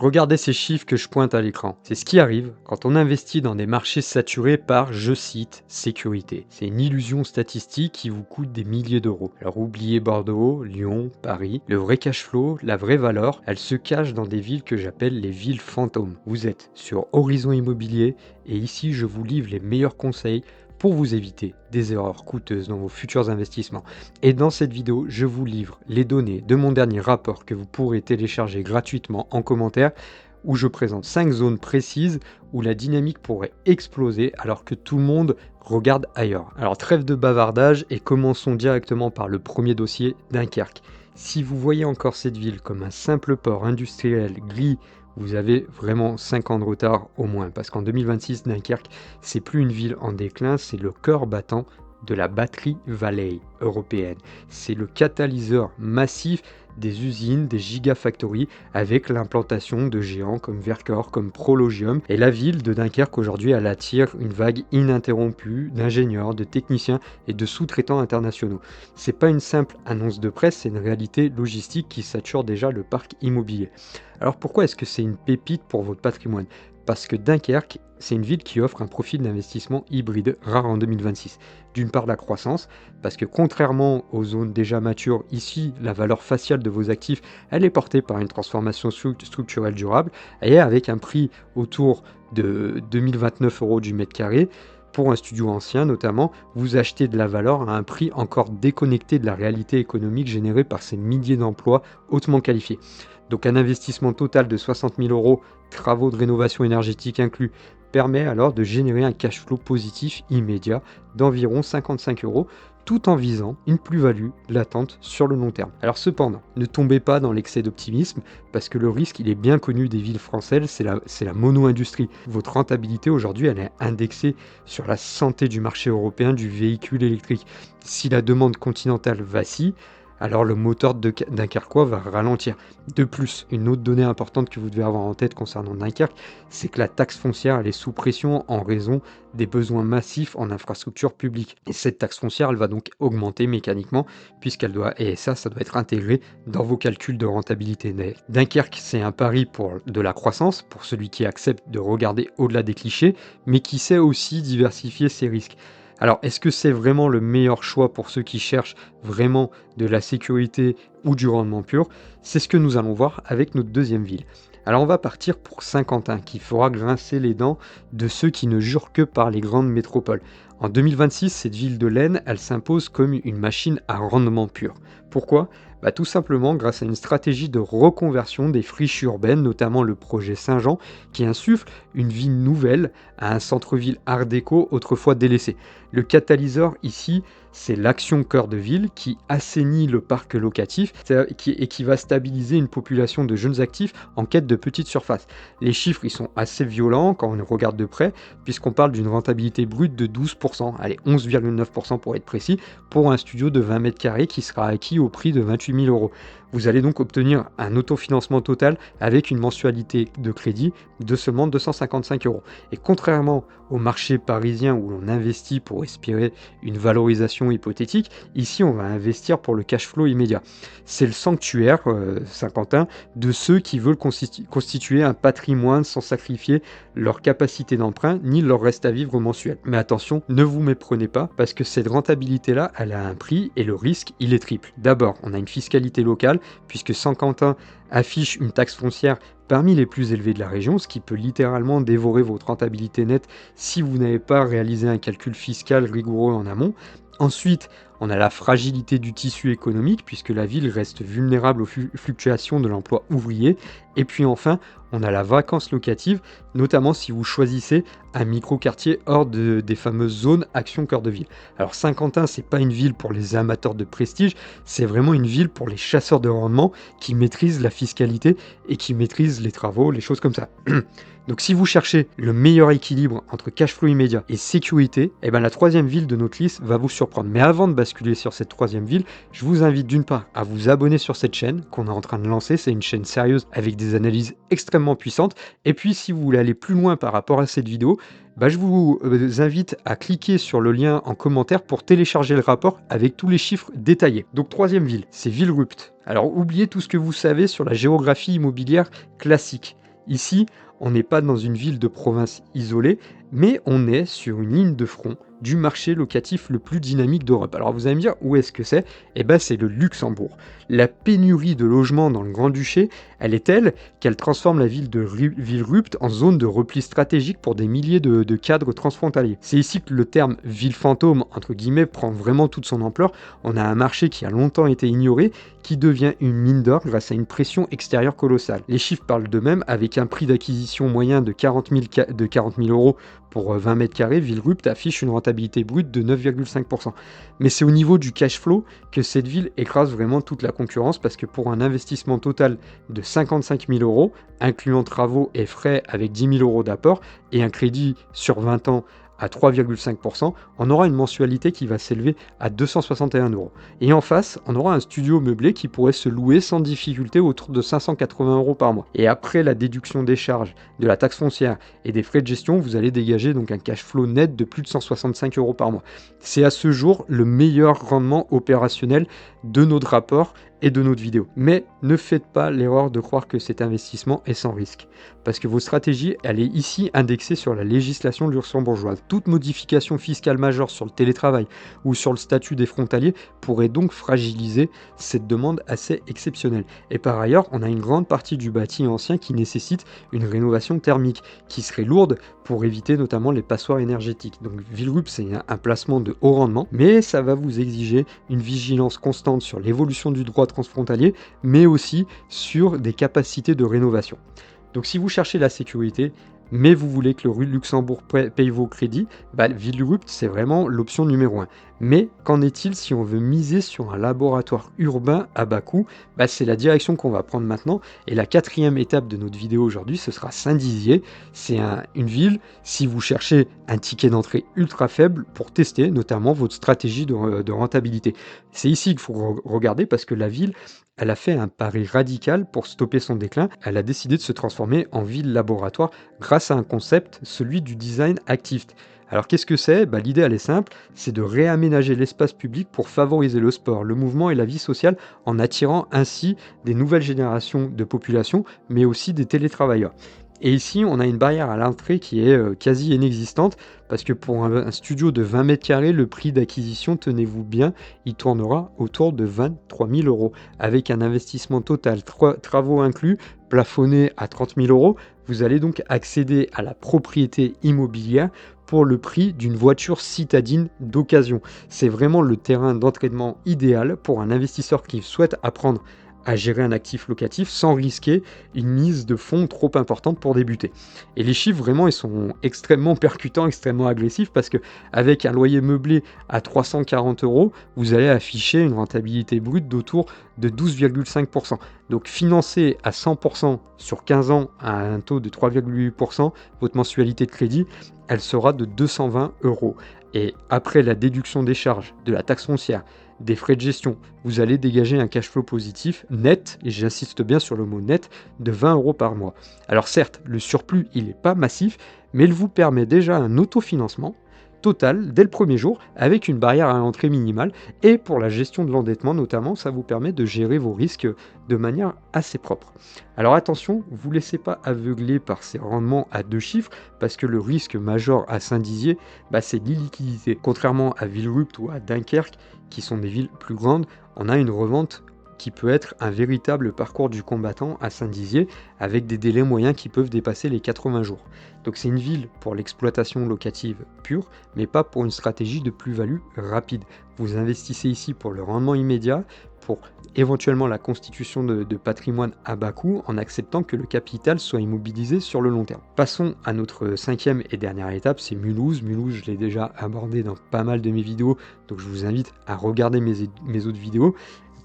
Regardez ces chiffres que je pointe à l'écran. C'est ce qui arrive quand on investit dans des marchés saturés par, je cite, sécurité. C'est une illusion statistique qui vous coûte des milliers d'euros. Alors oubliez Bordeaux, Lyon, Paris. Le vrai cash flow, la vraie valeur, elle se cache dans des villes que j'appelle les villes fantômes. Vous êtes sur Horizon Immobilier et ici je vous livre les meilleurs conseils pour vous éviter des erreurs coûteuses dans vos futurs investissements. Et dans cette vidéo, je vous livre les données de mon dernier rapport que vous pourrez télécharger gratuitement en commentaire, où je présente 5 zones précises où la dynamique pourrait exploser alors que tout le monde regarde ailleurs. Alors trêve de bavardage et commençons directement par le premier dossier, Dunkerque. Si vous voyez encore cette ville comme un simple port industriel gris, vous avez vraiment 5 ans de retard au moins, parce qu'en 2026, Dunkerque, c'est plus une ville en déclin, c'est le cœur battant de la Battery Valley européenne. C'est le catalyseur massif des usines, des gigafactories, avec l'implantation de géants comme Vercor, comme Prologium. Et la ville de Dunkerque, aujourd'hui, elle attire une vague ininterrompue d'ingénieurs, de techniciens et de sous-traitants internationaux. C'est pas une simple annonce de presse, c'est une réalité logistique qui sature déjà le parc immobilier. Alors pourquoi est-ce que c'est une pépite pour votre patrimoine ? Parce que Dunkerque, c'est une ville qui offre un profil d'investissement hybride rare en 2026. D'une part, la croissance, parce que contrairement aux zones déjà matures, ici, la valeur faciale de vos actifs, elle est portée par une transformation structurelle durable, et avec un prix autour de 2029 euros du mètre carré. Pour un studio ancien notamment, vous achetez de la valeur à un prix encore déconnecté de la réalité économique générée par ces milliers d'emplois hautement qualifiés. Donc un investissement total de 60 000 euros, travaux de rénovation énergétique inclus, permet alors de générer un cash flow positif immédiat d'environ 55 euros, tout en visant une plus-value latente sur le long terme. Alors cependant, ne tombez pas dans l'excès d'optimisme, parce que le risque, il est bien connu des villes françaises, c'est la mono-industrie. Votre rentabilité aujourd'hui, elle est indexée sur la santé du marché européen du véhicule électrique. Si la demande continentale vacille, alors le moteur Dunkerquois va ralentir. De plus, une autre donnée importante que vous devez avoir en tête concernant Dunkerque, c'est que la taxe foncière elle est sous pression en raison des besoins massifs en infrastructures publiques. Et cette taxe foncière, elle va donc augmenter mécaniquement, et ça doit être intégré dans vos calculs de rentabilité. Dunkerque, c'est un pari pour de la croissance, pour celui qui accepte de regarder au-delà des clichés, mais qui sait aussi diversifier ses risques. Alors, est-ce que c'est vraiment le meilleur choix pour ceux qui cherchent vraiment de la sécurité ou du rendement pur? C'est ce que nous allons voir avec notre deuxième ville. Alors, on va partir pour Saint-Quentin, qui fera grincer les dents de ceux qui ne jurent que par les grandes métropoles. En 2026, cette ville de l'Aisne, elle s'impose comme une machine à rendement pur. Pourquoi ? Tout simplement grâce à une stratégie de reconversion des friches urbaines, notamment le projet Saint-Jean, qui insuffle une vie nouvelle à un centre-ville art déco autrefois délaissé. Le catalyseur ici, c'est l'action cœur de ville qui assainit le parc locatif et qui va stabiliser une population de jeunes actifs en quête de petites surfaces. Les chiffres ils sont assez violents quand on regarde de près, puisqu'on parle d'une rentabilité brute de 12%, allez 11,9% pour être précis, pour un studio de 20 mètres carrés qui sera acquis au prix de 28 000 euros. Vous allez donc obtenir un autofinancement total avec une mensualité de crédit de seulement 255 euros. Et contrairement au marché parisien où l'on investit pour espérer une valorisation hypothétique, ici on va investir pour le cash flow immédiat. C'est le sanctuaire, Saint-Quentin, de ceux qui veulent constituer un patrimoine sans sacrifier leur capacité d'emprunt ni leur reste à vivre mensuel. Mais attention, ne vous méprenez pas, parce que cette rentabilité-là, elle a un prix et le risque, il est triple. D'abord, on a une fiscalité locale, puisque Saint-Quentin affiche une taxe foncière parmi les plus élevées de la région, ce qui peut littéralement dévorer votre rentabilité nette si vous n'avez pas réalisé un calcul fiscal rigoureux en amont. Ensuite, on a la fragilité du tissu économique, puisque la ville reste vulnérable aux fluctuations de l'emploi ouvrier. Et puis enfin, on a la vacance locative, notamment si vous choisissez un micro-quartier hors des fameuses zones Action Cœur de Ville. Alors Saint-Quentin, c'est pas une ville pour les amateurs de prestige, c'est vraiment une ville pour les chasseurs de rendement qui maîtrisent la fiscalité et qui maîtrisent les travaux, les choses comme ça. Donc si vous cherchez le meilleur équilibre entre cash flow immédiat et sécurité, la troisième ville de notre liste va vous surprendre. Mais avant de basculer sur cette troisième ville, je vous invite d'une part à vous abonner sur cette chaîne qu'on est en train de lancer. C'est une chaîne sérieuse avec des analyses extrêmement puissantes. Et puis si vous voulez aller plus loin par rapport à cette vidéo, je vous invite à cliquer sur le lien en commentaire pour télécharger le rapport avec tous les chiffres détaillés. Donc troisième ville, c'est Villerupt. Alors oubliez tout ce que vous savez sur la géographie immobilière classique. Ici, on n'est pas dans une ville de province isolée, mais on est sur une ligne de front du marché locatif le plus dynamique d'Europe. Alors vous allez me dire, où est-ce que c'est? Eh ben c'est le Luxembourg. La pénurie de logements dans le Grand-Duché, elle est telle qu'elle transforme la ville de Villerupt en zone de repli stratégique pour des milliers de cadres transfrontaliers. C'est ici que le terme ville fantôme, entre guillemets, prend vraiment toute son ampleur. On a un marché qui a longtemps été ignoré, qui devient une mine d'or grâce à une pression extérieure colossale. Les chiffres parlent d'eux-mêmes, avec un prix d'acquisition moyen de 40 000 euros pour 20 mètres carrés, Villerupt affiche une rentabilité brute de 9,5%. Mais c'est au niveau du cash flow que cette ville écrase vraiment toute la concurrence, parce que pour un investissement total de 55 000 euros, incluant travaux et frais avec 10 000 euros d'apport et un crédit sur 20 ans à 3,5%, on aura une mensualité qui va s'élever à 261 euros. Et en face, on aura un studio meublé qui pourrait se louer sans difficulté autour de 580 euros par mois. Et après la déduction des charges, de la taxe foncière et des frais de gestion, vous allez dégager donc un cash flow net de plus de 165 euros par mois. C'est à ce jour le meilleur rendement opérationnel de notre rapport et de notre vidéo. Mais ne faites pas l'erreur de croire que cet investissement est sans risque, parce que vos stratégies, elle est ici indexée sur la législation luxembourgeoise. Toute modification fiscale majeure sur le télétravail ou sur le statut des frontaliers pourrait donc fragiliser cette demande assez exceptionnelle. Et par ailleurs, on a une grande partie du bâti ancien qui nécessite une rénovation thermique, qui serait lourde pour éviter notamment les passoires énergétiques. Donc Villerupt, c'est un placement de haut rendement, mais ça va vous exiger une vigilance constante sur l'évolution du droit transfrontalier, mais aussi sur des capacités de rénovation. Donc si vous cherchez la sécurité, mais vous voulez que le Luxembourg paye vos crédits, Villerupt, c'est vraiment l'option numéro 1. Mais qu'en est-il si on veut miser sur un laboratoire urbain à bas coût? C'est la direction qu'on va prendre maintenant. Et la 4e étape de notre vidéo aujourd'hui, ce sera Saint-Dizier. C'est une ville, si vous cherchez un ticket d'entrée ultra faible pour tester notamment votre stratégie de rentabilité. C'est ici qu'il faut regarder, parce que la ville, elle a fait un pari radical pour stopper son déclin. Elle a décidé de se transformer en ville laboratoire grâce à un concept, celui du design actif. Alors qu'est-ce que c'est? L'idée, elle est simple, c'est de réaménager l'espace public pour favoriser le sport, le mouvement et la vie sociale, en attirant ainsi des nouvelles générations de population, mais aussi des télétravailleurs. Et ici, on a une barrière à l'entrée qui est quasi inexistante, parce que pour un studio de 20 mètres carrés, le prix d'acquisition, tenez-vous bien, il tournera autour de 23 000 euros, avec un investissement total, travaux inclus, plafonné à 30 000 euros. Vous allez donc accéder à la propriété immobilière pour le prix d'une voiture citadine d'occasion. C'est vraiment le terrain d'entraînement idéal pour un investisseur qui souhaite apprendre à gérer un actif locatif sans risquer une mise de fonds trop importante pour débuter. Et les chiffres, vraiment, ils sont extrêmement percutants, extrêmement agressifs, parce que avec un loyer meublé à 340 euros, vous allez afficher une rentabilité brute d'autour de 12,5%. Donc financé à 100% sur 15 ans à un taux de 3,8%, votre mensualité de crédit, elle sera de 220 euros. Et après la déduction des charges, de la taxe foncière, des frais de gestion, vous allez dégager un cash flow positif net, et j'insiste bien sur le mot net, de 20 euros par mois. Alors certes, le surplus, il n'est pas massif, mais il vous permet déjà un autofinancement total dès le premier jour, avec une barrière à l'entrée minimale, et pour la gestion de l'endettement notamment, ça vous permet de gérer vos risques de manière assez propre. Alors attention, vous ne laissez pas aveugler par ces rendements à 2 chiffres, parce que le risque majeur à Saint-Dizier, c'est l'illiquidité. Contrairement à Villerupt ou à Dunkerque, qui sont des villes plus grandes, on a une revente qui peut être un véritable parcours du combattant à Saint-Dizier, avec des délais moyens qui peuvent dépasser les 80 jours. Donc c'est une ville pour l'exploitation locative pure, mais pas pour une stratégie de plus-value rapide. Vous investissez ici pour le rendement immédiat, pour éventuellement la constitution de patrimoine à bas coût, en acceptant que le capital soit immobilisé sur le long terme. Passons à notre 5e et dernière étape, c'est Mulhouse. Mulhouse, je l'ai déjà abordé dans pas mal de mes vidéos, donc je vous invite à regarder mes autres vidéos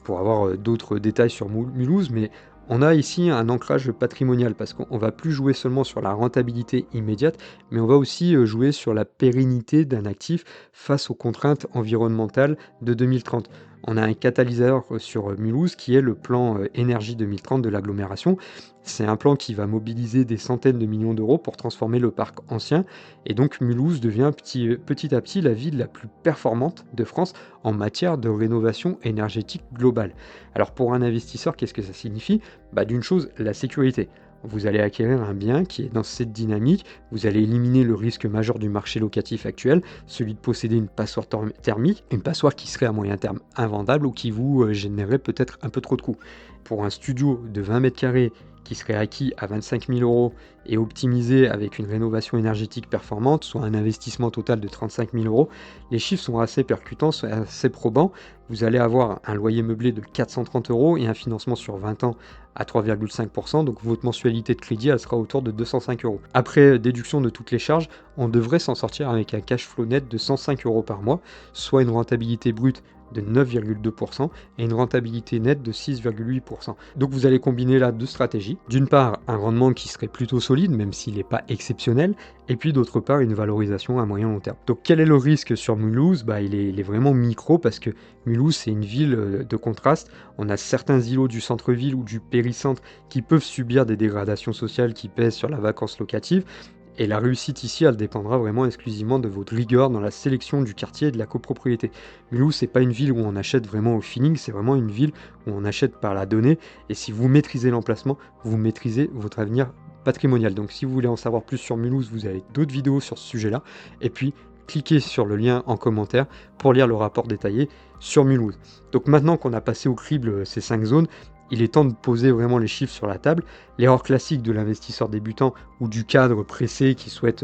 pour avoir d'autres détails sur Mulhouse, mais on a ici un ancrage patrimonial, parce qu'on va plus jouer seulement sur la rentabilité immédiate, mais on va aussi jouer sur la pérennité d'un actif face aux contraintes environnementales de 2030. On a un catalyseur sur Mulhouse qui est le plan énergie 2030 de l'agglomération. C'est un plan qui va mobiliser des centaines de millions d'euros pour transformer le parc ancien, et donc Mulhouse devient petit à petit la ville la plus performante de France en matière de rénovation énergétique globale. Alors pour un investisseur, qu'est-ce que ça signifie? D'une chose, la sécurité. vous allez acquérir un bien qui est dans cette dynamique, vous allez éliminer le risque majeur du marché locatif actuel, celui de posséder une passoire thermique, une passoire qui serait à moyen terme invendable ou qui vous générerait peut-être un peu trop de coûts. Pour un studio de 20 mètres carrés qui serait acquis à 25 000 euros et optimisé avec une rénovation énergétique performante, soit un investissement total de 35 000 euros, les chiffres sont assez percutants, sont assez probants. Vous allez avoir un loyer meublé de 430 euros et un financement sur 20 ans à 3,5%, donc votre mensualité de crédit elle sera autour de 205 euros. Après déduction de toutes les charges, on devrait s'en sortir avec un cash flow net de 105 euros par mois, soit une rentabilité brute de 9,2% et une rentabilité nette de 6,8%. Donc vous allez combiner là deux stratégies. D'une part, un rendement qui serait plutôt solide, même s'il n'est pas exceptionnel, et puis d'autre part, une valorisation à moyen long terme. Donc quel est le risque sur Mulhouse? Il est vraiment micro parce que Mulhouse, c'est une ville de contraste. On a certains îlots du centre-ville ou du péricentre qui peuvent subir des dégradations sociales qui pèsent sur la vacance locative. Et la réussite ici, elle dépendra vraiment exclusivement de votre rigueur dans la sélection du quartier et de la copropriété. Mulhouse, c'est pas une ville où on achète vraiment au feeling, c'est vraiment une ville où on achète par la donnée. Et si vous maîtrisez l'emplacement, vous maîtrisez votre avenir patrimonial. Donc si vous voulez en savoir plus sur Mulhouse, vous avez d'autres vidéos sur ce sujet-là. Et puis, cliquez sur le lien en commentaire pour lire le rapport détaillé sur Mulhouse. Donc maintenant qu'on a passé au crible ces 5 zones, il est temps de poser vraiment les chiffres sur la table. L'erreur classique de l'investisseur débutant ou du cadre pressé qui souhaite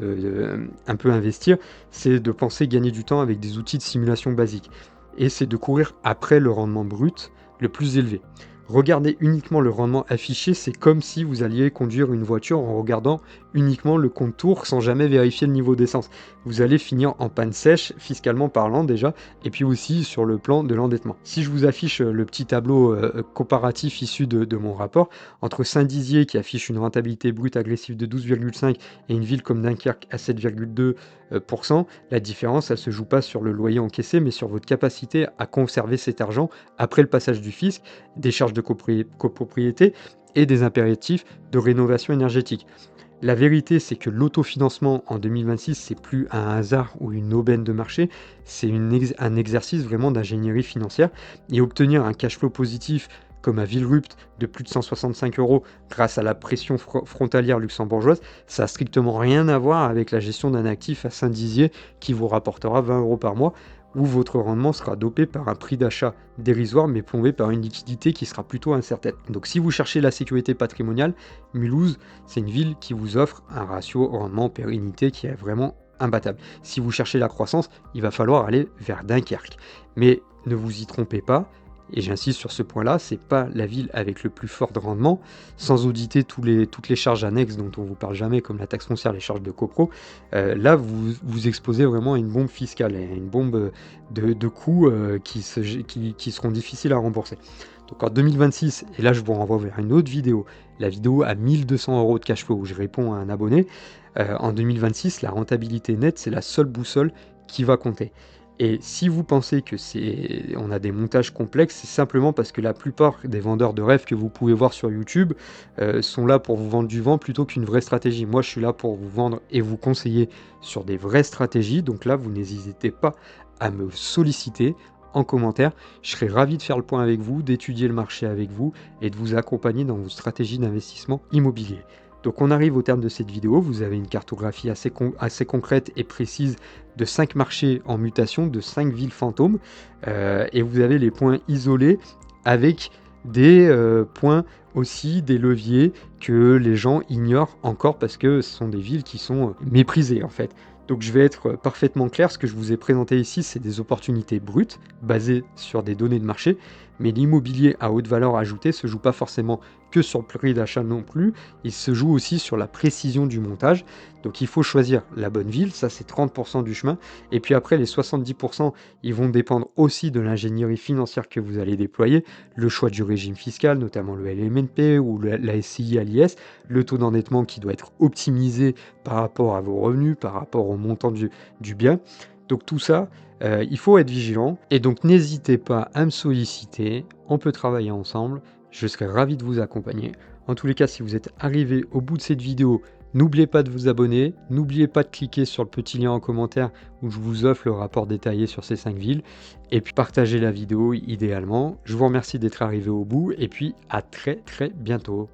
un peu investir, c'est de penser gagner du temps avec des outils de simulation basiques. Et c'est de courir après le rendement brut le plus élevé. Regarder uniquement le rendement affiché, c'est comme si vous alliez conduire une voiture en regardant uniquement le contour sans jamais vérifier le niveau d'essence. Vous allez finir en panne sèche, fiscalement parlant déjà, et puis aussi sur le plan de l'endettement. Si je vous affiche le petit tableau comparatif issu de mon rapport, entre Saint-Dizier qui affiche une rentabilité brute agressive de 12,5 et une ville comme Dunkerque à 7,2%, la différence, elle se joue pas sur le loyer encaissé, mais sur votre capacité à conserver cet argent après le passage du fisc, des charges de copropriété et des impératifs de rénovation énergétique. La vérité, c'est que l'autofinancement en 2026, c'est plus un hasard ou une aubaine de marché, c'est un exercice vraiment d'ingénierie financière. Et obtenir un cash flow positif comme à Villerupt de plus de 165 euros grâce à la pression frontalière luxembourgeoise, ça n'a strictement rien à voir avec la gestion d'un actif à Saint-Dizier qui vous rapportera 20 euros par mois, où votre rendement sera dopé par un prix d'achat dérisoire mais plombé par une liquidité qui sera plutôt incertaine. Donc si vous cherchez la sécurité patrimoniale, Mulhouse, c'est une ville qui vous offre un ratio rendement-pérennité qui est vraiment imbattable. Si vous cherchez la croissance, il va falloir aller vers Dunkerque. Mais ne vous y trompez pas, et j'insiste sur ce point-là, c'est pas la ville avec le plus fort de rendement, sans auditer toutes les charges annexes dont on vous parle jamais, comme la taxe foncière, les charges de copro. Là, vous exposez vraiment à une bombe fiscale, et une bombe de coûts qui seront difficiles à rembourser. Donc en 2026, et là je vous renvoie vers une autre vidéo, la vidéo à 1200 euros de cash flow où je réponds à un abonné, en 2026, la rentabilité nette, c'est la seule boussole qui va compter. Et si vous pensez que on a des montages complexes, c'est simplement parce que la plupart des vendeurs de rêves que vous pouvez voir sur YouTube sont là pour vous vendre du vent plutôt qu'une vraie stratégie. Moi, je suis là pour vous vendre et vous conseiller sur des vraies stratégies. Donc là, vous n'hésitez pas à me solliciter en commentaire. Je serai ravi de faire le point avec vous, d'étudier le marché avec vous et de vous accompagner dans vos stratégies d'investissement immobilier. Donc on arrive au terme de cette vidéo, vous avez une cartographie assez concrète et précise de 5 marchés en mutation, de 5 villes fantômes, et vous avez les points isolés avec des points aussi, des leviers que les gens ignorent encore parce que ce sont des villes qui sont méprisées en fait. Donc je vais être parfaitement clair, ce que je vous ai présenté ici, c'est des opportunités brutes, basées sur des données de marché, mais l'immobilier à haute valeur ajoutée ne se joue pas forcément que sur le prix d'achat non plus, il se joue aussi sur la précision du montage. Donc il faut choisir la bonne ville, ça c'est 30% du chemin, et puis après les 70%, ils vont dépendre aussi de l'ingénierie financière que vous allez déployer, le choix du régime fiscal, notamment le LMNP ou la SCI à l'IS, le taux d'endettement qui doit être optimisé par rapport à vos revenus, par rapport au montant du bien. Donc tout ça, il faut être vigilant. Et donc n'hésitez pas à me solliciter, on peut travailler ensemble, je serai ravi de vous accompagner. En tous les cas, si vous êtes arrivé au bout de cette vidéo, n'oubliez pas de vous abonner, n'oubliez pas de cliquer sur le petit lien en commentaire où je vous offre le rapport détaillé sur ces 5 villes. Et puis partagez la vidéo idéalement. Je vous remercie d'être arrivé au bout et puis à très bientôt.